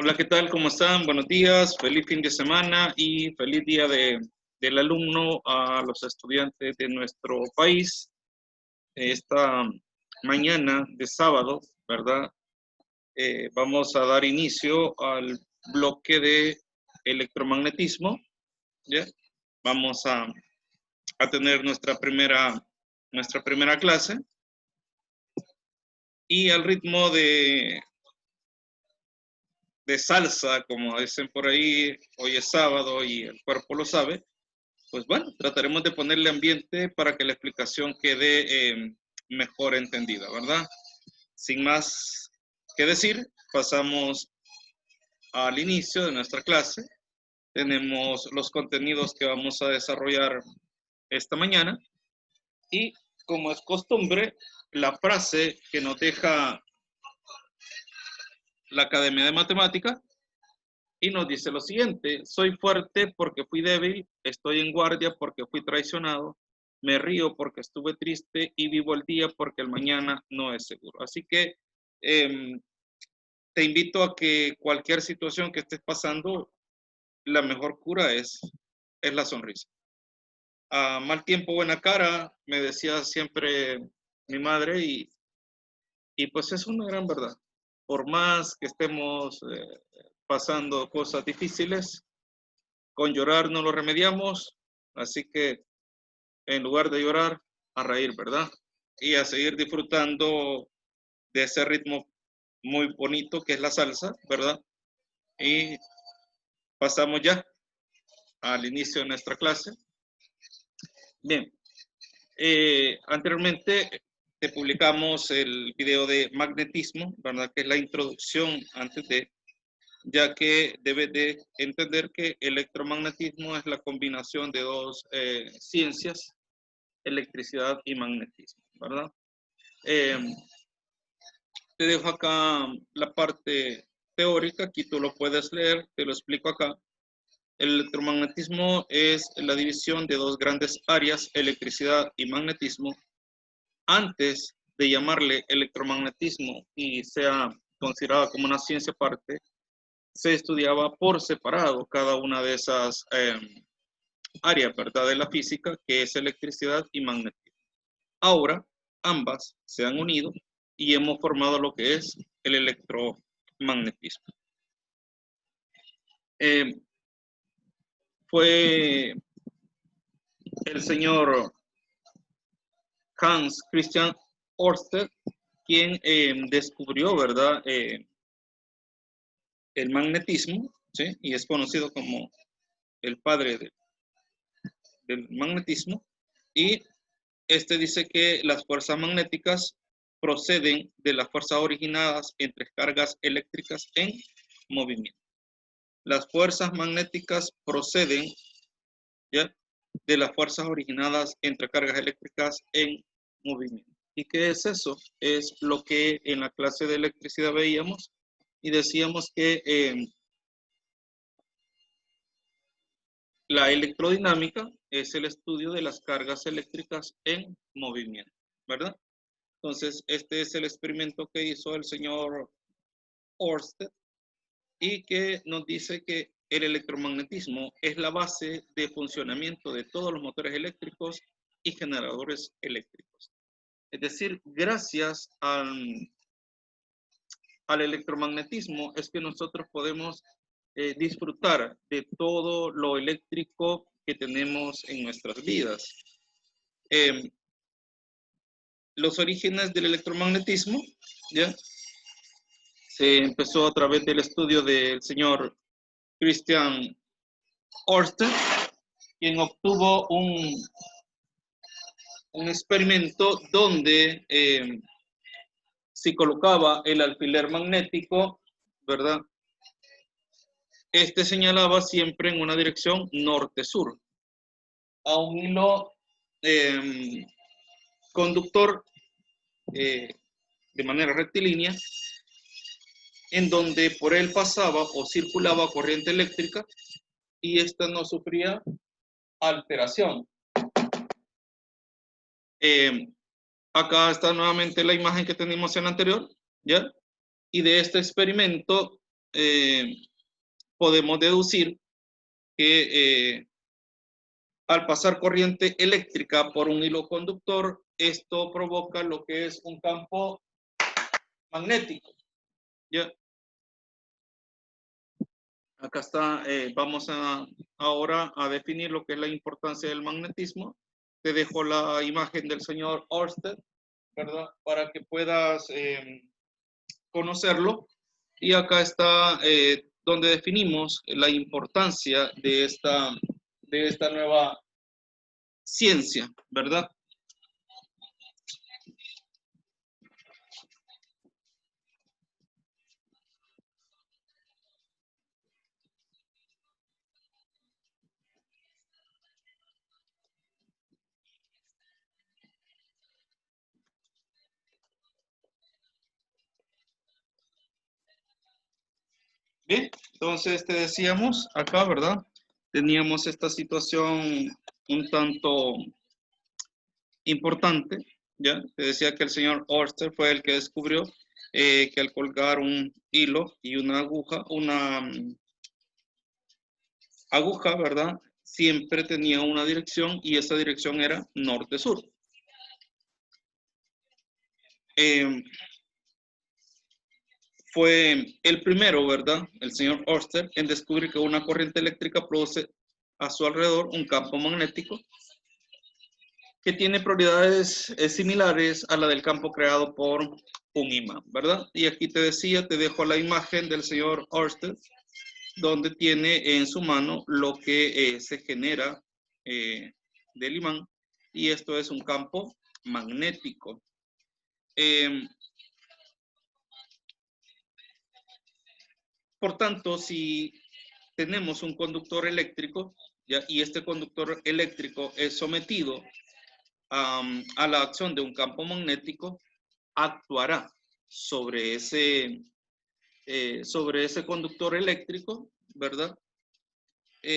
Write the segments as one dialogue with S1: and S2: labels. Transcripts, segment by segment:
S1: Hola, ¿qué tal? ¿Cómo están? Buenos días, feliz fin de semana y feliz día del alumno a los estudiantes de nuestro país. Esta mañana de sábado, ¿verdad? Vamos a dar inicio al bloque de electromagnetismo, ¿ya? Vamos a tener nuestra primera clase y al ritmo de salsa, como dicen por ahí, hoy es sábado y el cuerpo lo sabe, pues bueno, trataremos de ponerle ambiente para que la explicación quede mejor entendida, ¿verdad? Sin más que decir, pasamos al inicio de nuestra clase. Tenemos los contenidos que vamos a desarrollar esta mañana y, como es costumbre, la frase que nos deja la Academia de Matemática y nos dice lo siguiente: soy fuerte porque fui débil, estoy en guardia porque fui traicionado, me río porque estuve triste y vivo el día porque el mañana no es seguro. Así que te invito a que cualquier situación que estés pasando, la mejor cura es la sonrisa. A mal tiempo, buena cara, me decía siempre mi madre, y pues es una gran verdad. Por más que estemos pasando cosas difíciles, con llorar no lo remediamos, así que en lugar de llorar, a reír, ¿verdad? Y a seguir disfrutando de ese ritmo muy bonito que es la salsa, ¿verdad? Y pasamos ya al inicio de nuestra clase. Bien, anteriormente te publicamos el video de magnetismo, ¿verdad? Que es la introducción antes de, ya que debes de entender que electromagnetismo es la combinación de dos ciencias, electricidad y magnetismo, ¿verdad? Te dejo acá la parte teórica, aquí tú lo puedes leer, te lo explico acá. El electromagnetismo es la división de dos grandes áreas, electricidad y magnetismo. Antes de llamarle electromagnetismo y sea considerada como una ciencia aparte, se estudiaba por separado cada una de esas áreas, ¿verdad?, de la física, que es electricidad y magnetismo. Ahora, ambas se han unido y hemos formado lo que es el electromagnetismo. Fue el señor Hans Christian Ørsted quien descubrió, ¿verdad?, el magnetismo, ¿sí? Y es conocido como el padre del magnetismo. Y este dice que las fuerzas magnéticas proceden de las fuerzas originadas entre cargas eléctricas en movimiento. Las fuerzas magnéticas proceden, ¿ya?, de las fuerzas originadas entre cargas eléctricas en movimiento. ¿Y qué es eso? Es lo que en la clase de electricidad veíamos y decíamos que la electrodinámica es el estudio de las cargas eléctricas en movimiento, ¿verdad? Entonces, este es el experimento que hizo el señor Ørsted y que nos dice que el electromagnetismo es la base de funcionamiento de todos los motores eléctricos y generadores eléctricos. Es decir, gracias al electromagnetismo es que nosotros podemos disfrutar de todo lo eléctrico que tenemos en nuestras vidas. Los orígenes del electromagnetismo, ¿ya?, se empezó a través del estudio del señor Christian Ørsted, quien obtuvo un experimento donde si colocaba el alfiler magnético, ¿verdad?, este señalaba siempre en una dirección norte-sur a un hilo conductor de manera rectilínea, en donde por él pasaba o circulaba corriente eléctrica y esta no sufría alteración. Acá está nuevamente la imagen que teníamos en la anterior, ¿ya? Y de este experimento podemos deducir que al pasar corriente eléctrica por un hilo conductor, esto provoca lo que es un campo magnético. ¿Ya? Acá está, vamos ahora a definir lo que es la importancia del magnetismo. Te dejo la imagen del señor Ørsted, ¿verdad? Para que puedas conocerlo. Y acá está donde definimos la importancia de esta nueva ciencia, ¿verdad? Bien, entonces te decíamos acá, ¿verdad? Teníamos esta situación un tanto importante, ¿ya? Te decía que el señor Ørsted fue el que descubrió que al colgar un hilo y una aguja, ¿verdad? Siempre tenía una dirección y esa dirección era norte-sur. Fue el primero, ¿verdad? El señor Ørsted en descubrir que una corriente eléctrica produce a su alrededor un campo magnético que tiene propiedades similares a la del campo creado por un imán, ¿verdad? Y aquí te decía, te dejo la imagen del señor Ørsted, donde tiene en su mano lo que se genera del imán, y esto es un campo magnético. Por tanto, si tenemos un conductor eléctrico, ¿ya? Y este conductor eléctrico es sometido a la acción de un campo magnético, actuará sobre ese conductor eléctrico, ¿verdad?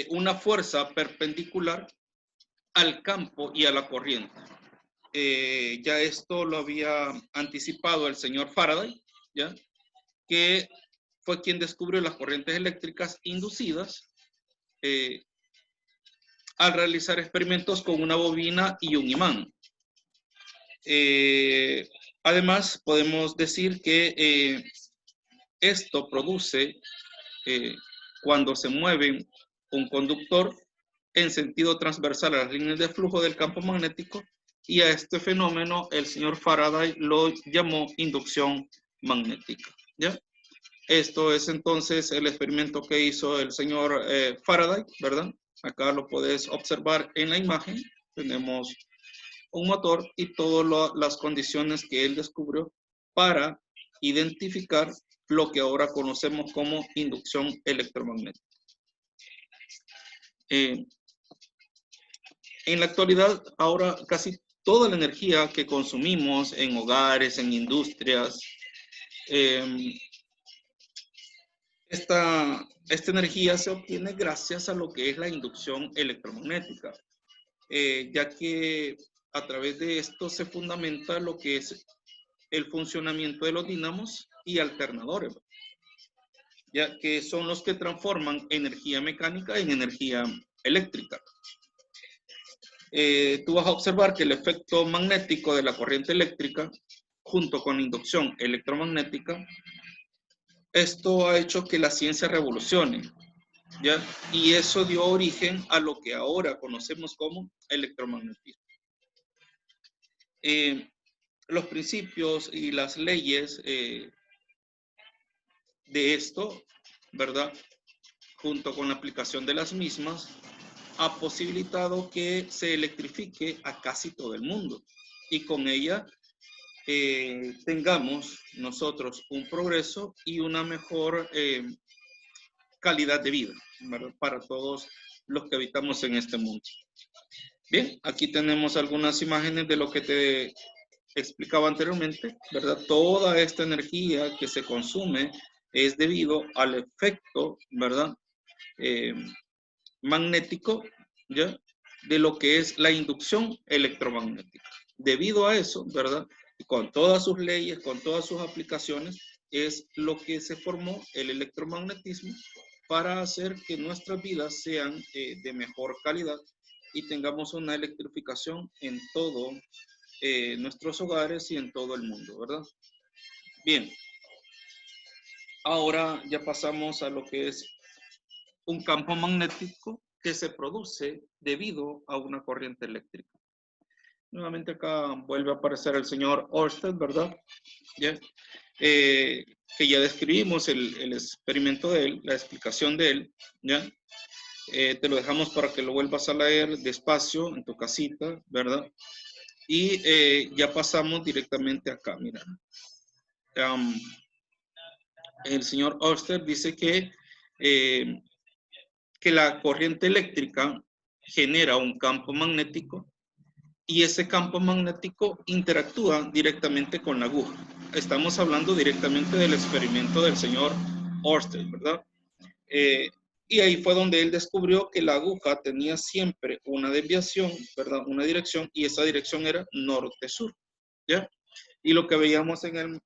S1: Una fuerza perpendicular al campo y a la corriente. Ya esto lo había anticipado el señor Faraday, ¿ya? Que fue quien descubrió las corrientes eléctricas inducidas al realizar experimentos con una bobina y un imán. Además, podemos decir que esto produce, cuando se mueve un conductor en sentido transversal a las líneas de flujo del campo magnético, y a este fenómeno el señor Faraday lo llamó inducción magnética, ¿ya? Esto es entonces el experimento que hizo el señor Faraday, ¿verdad? Acá lo puedes observar en la imagen. Tenemos un motor y todas las condiciones que él descubrió para identificar lo que ahora conocemos como inducción electromagnética. En la actualidad, ahora casi toda la energía que consumimos en hogares, en industrias, esta energía se obtiene gracias a lo que es la inducción electromagnética, ya que a través de esto se fundamenta lo que es el funcionamiento de los dínamos y alternadores, ya que son los que transforman energía mecánica en energía eléctrica. Tú vas a observar que el efecto magnético de la corriente eléctrica, junto con la inducción electromagnética, esto ha hecho que la ciencia revolucione, ¿ya? Y eso dio origen a lo que ahora conocemos como electromagnetismo. Los principios y las leyes de esto, ¿verdad? Junto con la aplicación de las mismas, ha posibilitado que se electrifique a casi todo el mundo y con ella tengamos nosotros un progreso y una mejor calidad de vida, ¿verdad? Para todos los que habitamos en este mundo. Bien, aquí tenemos algunas imágenes de lo que te explicaba anteriormente, ¿verdad? Toda esta energía que se consume es debido al efecto, ¿verdad? Magnético, ¿ya? De lo que es la inducción electromagnética. Debido a eso, ¿verdad? Con todas sus leyes, con todas sus aplicaciones, es lo que se formó, el electromagnetismo, para hacer que nuestras vidas sean de mejor calidad y tengamos una electrificación en todos nuestros hogares y en todo el mundo, ¿verdad? Bien, ahora ya pasamos a lo que es un campo magnético que se produce debido a una corriente eléctrica. Nuevamente acá vuelve a aparecer el señor Ørsted, ¿verdad? ¿Ya? Que ya describimos el experimento de él, la explicación de él, ¿ya? Te lo dejamos para que lo vuelvas a leer despacio en tu casita, ¿verdad? Y ya pasamos directamente acá, mira. El señor Ørsted dice que la corriente eléctrica genera un campo magnético y ese campo magnético interactúa directamente con la aguja. Estamos hablando directamente del experimento del señor Ørsted, ¿verdad? Y ahí fue donde él descubrió que la aguja tenía siempre una desviación, ¿verdad? Una dirección, y esa dirección era norte-sur, ¿ya? Y lo que veíamos en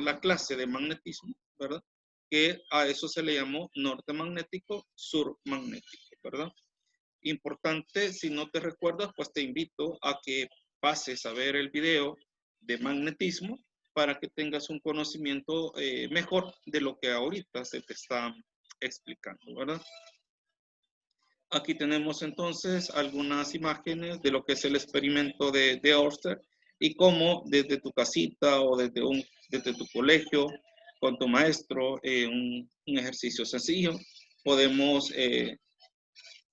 S1: la clase de magnetismo, ¿verdad? Que a eso se le llamó norte magnético, sur magnético, ¿verdad? Importante, si no te recuerdas, pues te invito a que pases a ver el video de magnetismo para que tengas un conocimiento mejor de lo que ahorita se te está explicando, ¿verdad? Aquí tenemos entonces algunas imágenes de lo que es el experimento de Ørsted y cómo desde tu casita o desde tu colegio con tu maestro, un ejercicio sencillo, podemos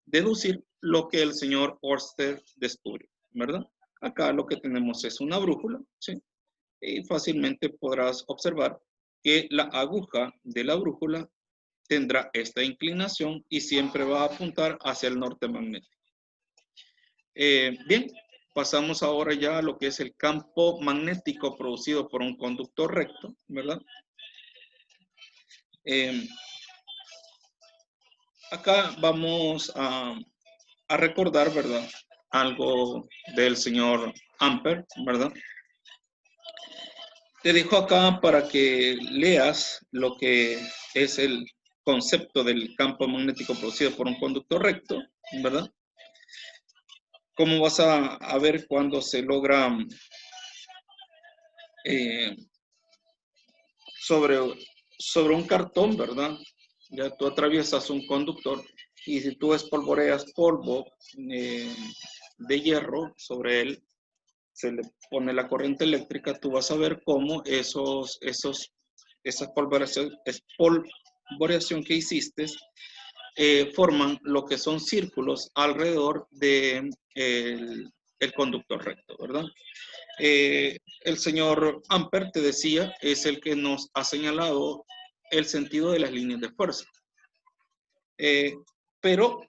S1: deducir lo que el señor Ørsted descubrió, ¿verdad? Acá lo que tenemos es una brújula, ¿sí? Y fácilmente podrás observar que la aguja de la brújula tendrá esta inclinación y siempre va a apuntar hacia el norte magnético. Bien, pasamos ahora ya a lo que es el campo magnético producido por un conductor recto, ¿verdad? Acá vamos a recordar, ¿verdad? Algo del señor Ampere, ¿verdad? Te dejo acá para que leas lo que es el concepto del campo magnético producido por un conductor recto, ¿verdad? Cómo vas a ver cuando se logra sobre un cartón, ¿verdad? Ya tú atraviesas un conductor y si tú espolvoreas polvo de hierro sobre él, se le pone la corriente eléctrica, tú vas a ver cómo esa espolvoreación que hiciste forman lo que son círculos alrededor de el conductor recto, ¿verdad? El señor Ampere, te decía, es el que nos ha señalado el sentido de las líneas de fuerza. Pero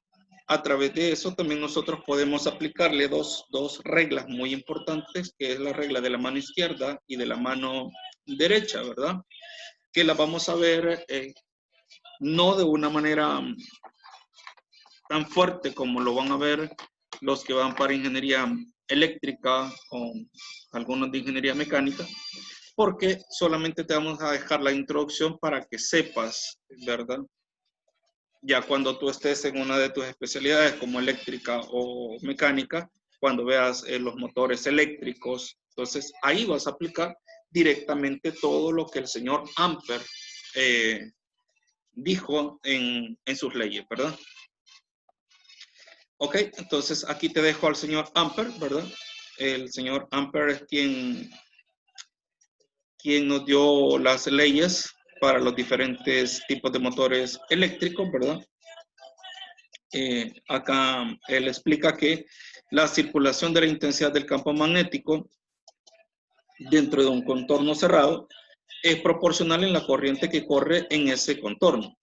S1: a través de eso también nosotros podemos aplicarle dos reglas muy importantes, que es la regla de la mano izquierda y de la mano derecha, ¿verdad? Que las vamos a ver no de una manera tan fuerte como lo van a ver los que van para ingeniería eléctrica o algunos de ingeniería mecánica, porque solamente te vamos a dejar la introducción para que sepas, ¿verdad? Ya cuando tú estés en una de tus especialidades como eléctrica o mecánica, cuando veas los motores eléctricos, entonces ahí vas a aplicar directamente todo lo que el señor Ampere dijo en sus leyes, ¿verdad? Ok, entonces aquí te dejo al señor Ampere, ¿verdad? El señor Ampere es quien nos dio las leyes para los diferentes tipos de motores eléctricos, ¿verdad? Acá él explica que la circulación de la intensidad del campo magnético dentro de un contorno cerrado es proporcional en la corriente que corre en ese contorno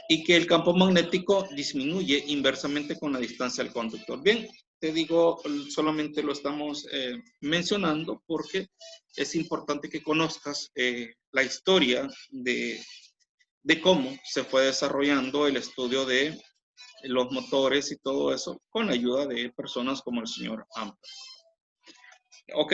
S1: y que el campo magnético disminuye inversamente con la distancia al conductor. Bien, te digo, solamente lo estamos mencionando porque es importante que conozcas la historia de cómo se fue desarrollando el estudio de los motores y todo eso con la ayuda de personas como el señor Ampere. Ok,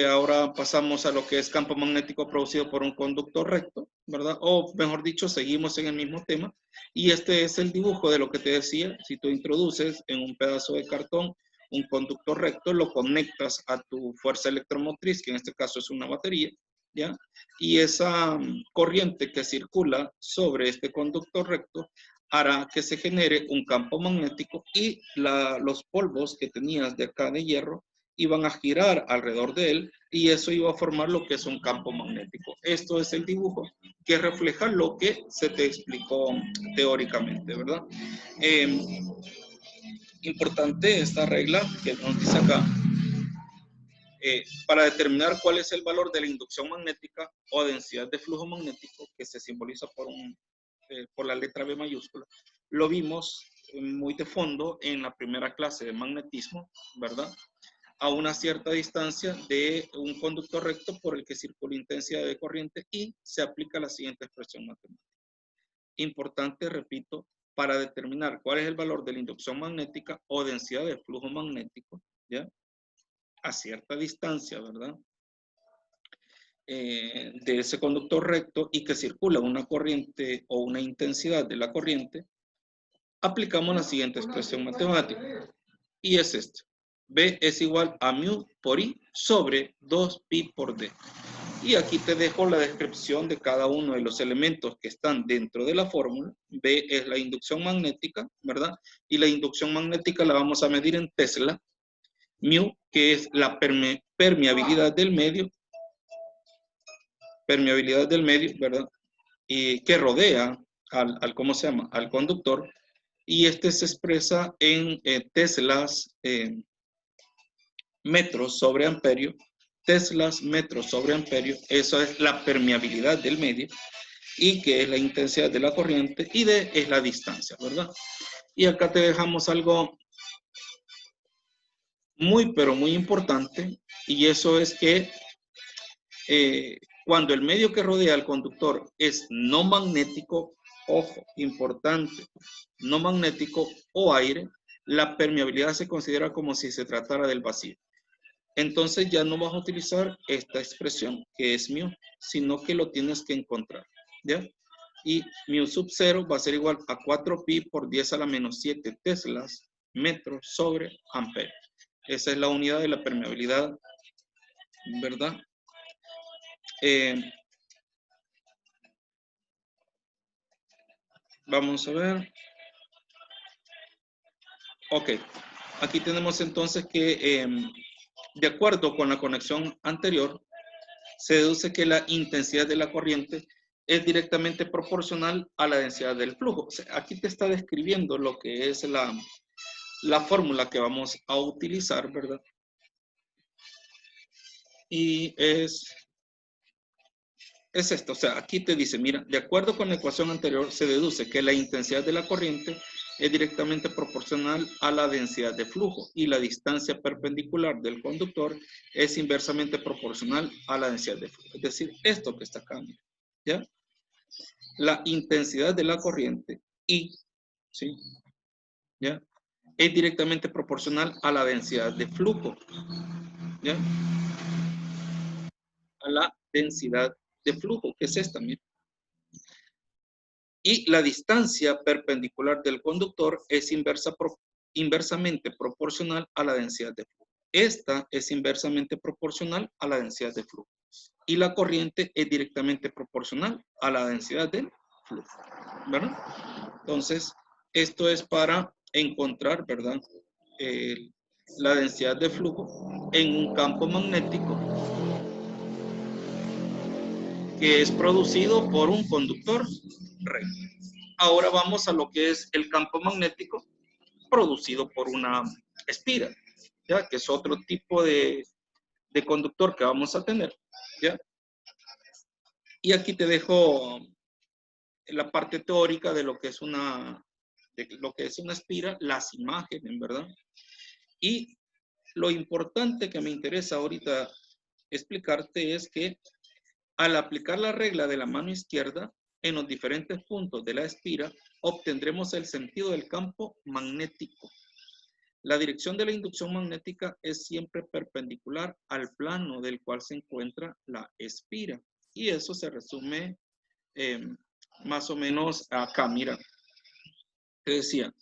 S1: Ahora pasamos a lo que es campo magnético producido por un conductor recto, ¿verdad? O mejor dicho, seguimos en el mismo tema. Y este es el dibujo de lo que te decía. Si tú introduces en un pedazo de cartón un conductor recto, lo conectas a tu fuerza electromotriz, que en este caso es una batería, ¿ya? Y esa corriente que circula sobre este conductor recto hará que se genere un campo magnético y los polvos que tenías de acá de hierro iban a girar alrededor de él y eso iba a formar lo que es un campo magnético. Esto es el dibujo que refleja lo que se te explicó teóricamente, ¿verdad? Importante esta regla que nos dice acá. Para determinar cuál es el valor de la inducción magnética o densidad de flujo magnético, que se simboliza por la letra B mayúscula, lo vimos muy de fondo en la primera clase de magnetismo, ¿verdad? A una cierta distancia de un conductor recto por el que circula intensidad de corriente y se aplica la siguiente expresión matemática. Importante, repito, para determinar cuál es el valor de la inducción magnética o densidad de flujo magnético, ¿ya? A cierta distancia, ¿verdad? De ese conductor recto y que circula una corriente o una intensidad de la corriente, aplicamos la siguiente expresión matemática. Y es este. B es igual a mu por I sobre 2pi por D. Y aquí te dejo la descripción de cada uno de los elementos que están dentro de la fórmula. B es la inducción magnética, ¿verdad? Y la inducción magnética la vamos a medir en Tesla. Mu, que es la permeabilidad del medio, ¿verdad? Y que rodea ¿cómo se llama? Al conductor. Y este se expresa en teslas, metros sobre amperio. Teslas, metros sobre amperio. Eso es la permeabilidad del medio. Y que es la intensidad de la corriente. Y D es la distancia, ¿verdad? Y acá te dejamos algo muy, pero muy importante. Y eso es que cuando el medio que rodea al conductor es no magnético, ojo, importante, no magnético o aire, la permeabilidad se considera como si se tratara del vacío. Entonces ya no vas a utilizar esta expresión, que es mu, sino que lo tienes que encontrar, ¿ya? Y mu sub 0 va a ser igual a 4pi por 10 a la menos 7 teslas metros sobre amperio. Esa es la unidad de la permeabilidad, ¿verdad? Vamos a ver. Ok, aquí tenemos entonces que de acuerdo con la conexión anterior, se deduce que la intensidad de la corriente es directamente proporcional a la densidad del flujo. O sea, aquí te está describiendo lo que es la fórmula que vamos a utilizar, ¿verdad? Y es esto, o sea, aquí te dice, mira, de acuerdo con la ecuación anterior, se deduce que la intensidad de la corriente es directamente proporcional a la densidad de flujo y la distancia perpendicular del conductor es inversamente proporcional a la densidad de flujo. Es decir, esto que está acá, mira, ¿ya? La intensidad de la corriente I, ¿sí? ¿Ya? Es directamente proporcional a la densidad de flujo, ¿ya? A la densidad de flujo, que es esta, mira. Y la distancia perpendicular del conductor es inversamente proporcional a la densidad de flujo. Esta es inversamente proporcional a la densidad de flujo. Y la corriente es directamente proporcional a la densidad del flujo, ¿verdad? Entonces, esto es para encontrar, ¿verdad? La densidad de flujo en un campo magnético que es producido por un conductor recto. Ahora vamos a lo que es el campo magnético producido por una espira, ¿ya? Que es otro tipo de conductor que vamos a tener, ¿ya? Y aquí te dejo la parte teórica de lo que es una espira, las imágenes, ¿verdad? Y lo importante que me interesa ahorita explicarte es que al aplicar la regla de la mano izquierda en los diferentes puntos de la espira, obtendremos el sentido del campo magnético. La dirección de la inducción magnética es siempre perpendicular al plano del cual se encuentra la espira. Y eso se resume más o menos acá, mira. Te decía,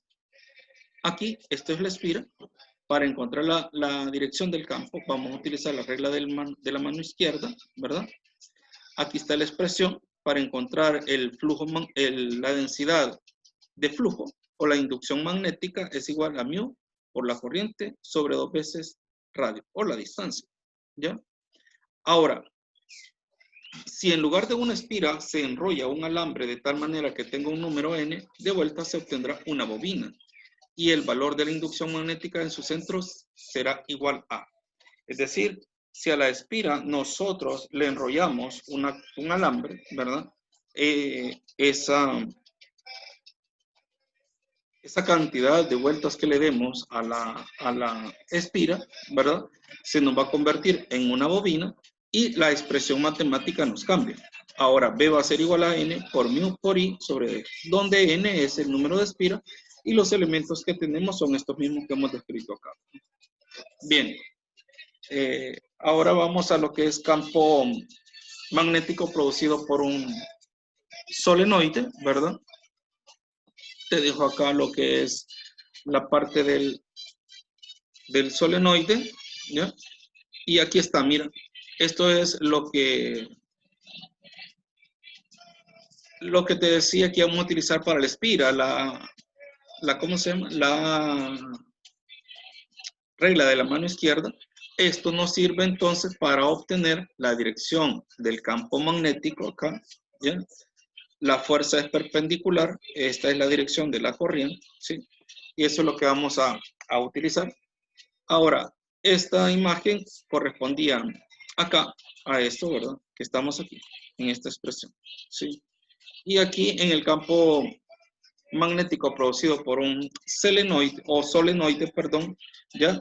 S1: aquí, esto es la espira. Para encontrar la dirección del campo, vamos a utilizar la regla de la mano izquierda, ¿verdad? Aquí está la expresión para encontrar el flujo, la densidad de flujo o la inducción magnética es igual a μ por la corriente sobre 2 veces radio o la distancia, ¿ya? Ahora, si en lugar de una espira se enrolla un alambre de tal manera que tenga un número n, de vuelta se obtendrá una bobina y el valor de la inducción magnética en sus centros será igual a. Es decir, si a la espira nosotros le enrollamos un alambre, ¿verdad? Esa cantidad de vueltas que le demos a la espira, ¿verdad? Se nos va a convertir en una bobina y la expresión matemática nos cambia. Ahora, B va a ser igual a N por μ por I sobre D, donde N es el número de espira y los elementos que tenemos son estos mismos que hemos descrito acá. Bien, ahora vamos a lo que es campo magnético producido por un solenoide, ¿verdad? Te dejo acá lo que es la parte del solenoide, ¿ya? Y aquí está, mira, esto es lo que te decía que vamos a utilizar para la espira, ¿cómo se llama? La regla de la mano izquierda. Esto nos sirve entonces para obtener la dirección del campo magnético acá, ¿ya? La fuerza es perpendicular, esta es la dirección de la corriente, ¿sí? Y eso es lo que vamos a utilizar. Ahora, esta imagen correspondía acá, a esto, ¿verdad? Que estamos aquí, en esta expresión, ¿sí? Y aquí en el campo magnético producido por un solenoide, perdón, ¿ya?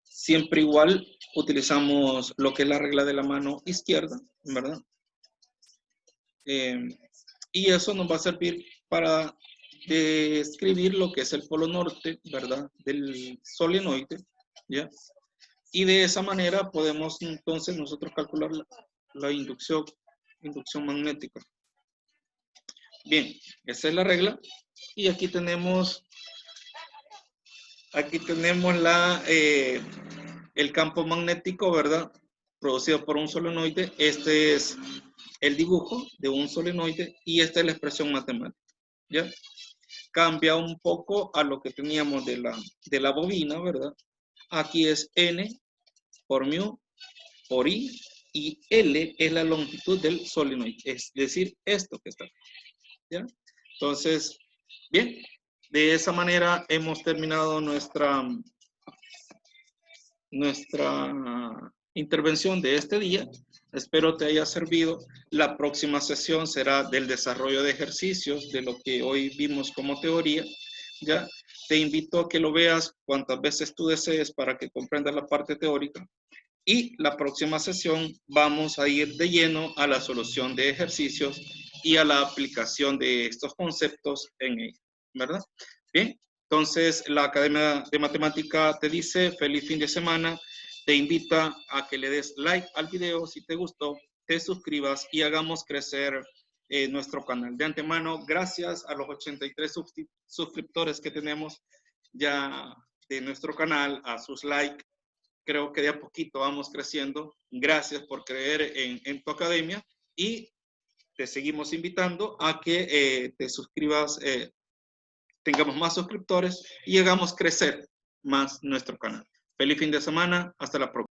S1: Siempre igual utilizamos lo que es la regla de la mano izquierda, ¿verdad? Y eso nos va a servir para describir lo que es el polo norte, ¿verdad? Del solenoide, ¿ya? Y de esa manera podemos entonces nosotros calcular la inducción magnética. Bien, esa es la regla. Y aquí tenemos el campo magnético, ¿verdad? Producido por un solenoide. Este es el dibujo de un solenoide y esta es la expresión matemática, ¿ya? Cambia un poco a lo que teníamos de la bobina, ¿verdad? Aquí es N por μ por I y L es la longitud del solenoide, es decir, esto que está aquí, ¿ya? Entonces, bien, de esa manera hemos terminado nuestra intervención de este día. Espero te haya servido. La próxima sesión será del desarrollo de ejercicios de lo que hoy vimos como teoría, ¿ya? Te invito a que lo veas cuantas veces tú desees para que comprendas la parte teórica. Y la próxima sesión vamos a ir de lleno a la solución de ejercicios y a la aplicación de estos conceptos en ella, ¿verdad? Bien, entonces la Academia de Matemática te dice feliz fin de semana, te invita a que le des like al video si te gustó, te suscribas y hagamos crecer nuestro canal. De antemano, gracias a los 83 suscriptores que tenemos ya de nuestro canal, a sus likes. Creo que de a poquito vamos creciendo. Gracias por creer en tu academia y te seguimos invitando a que te suscribas, tengamos más suscriptores y hagamos crecer más nuestro canal. Feliz fin de semana. Hasta la próxima.